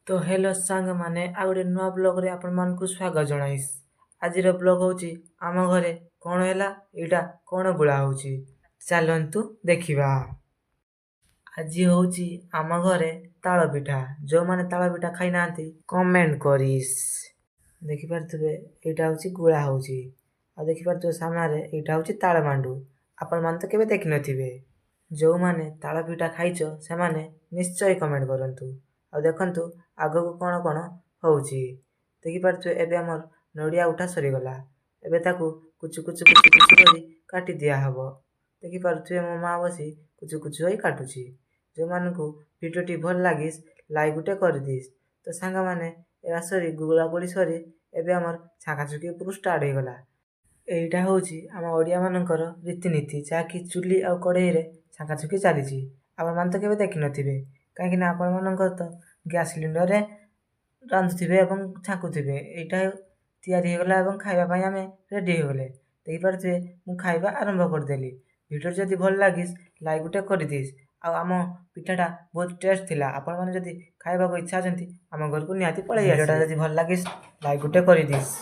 तो हेलो सांग माने आ गोटे नुआ ब्लॉग रे आपण मानकु स्वागत जणाइस। आजिर ब्लॉग होची आम घरे कोण हैला एटा कोण गुळा होची चलंतु देखिबा। आज होची आम घरे ताଳ पिठा जो माने ताଳ पिठा खाइ नांती कमेंट करिस। देखि पारथबे एटा होची गुळा होची आ देखि पारथबे सामने एटा होची ताळ मांडू। आपण मान तो केबे देखि नथिबे जो माने ताଳ पिठा खाइचो से माने निश्चय कमेंट करंतु। आ देखंतु आगो को कोण कोण होउची देखि पारथबे एबे हमर नडिया उठा सरी गला एबे ताकू कुचु कुचु कुचु कुचु करी काटी दिया हबो। देखि पारथबे मो मां बसी कुचु कुचु होई काटुची। जो मानकु भिडियोटी भल लागिस लाइक गुटे कर दिस। तो सांगा माने एरा सरी गुगला गोली सरी एबे हमर छाकाछुकी पुरु स्टार्ट हे गला। एइटा होची आम ओडिया मानकर रीतिनीति जाकि चुली आ कढ़ई रे छाकाछुकी चालीची। आपण मान तो केबे देखि नथिबे काहेकि ना आपण मानकर तो गैस सिलेंडर रे रांधुथिबे एवं छाकुथिबे। एइटा तयारी हे गला एवं खाइबा पई आमे रेडी हे गले। देखि पारथबे मु खाइबा आरंभ कर देली। वीडियो जदि भल लागिस लाइक गुटे कर दिस। आ आम पिठाटा बहुत टेस्ट थिला। आपण माने जदि खाइबा को इच्छा अछंती आम घर को निहाती पळै आसी। वीडियोटा जदि भल लागिस लाइक गुटे कर दिस।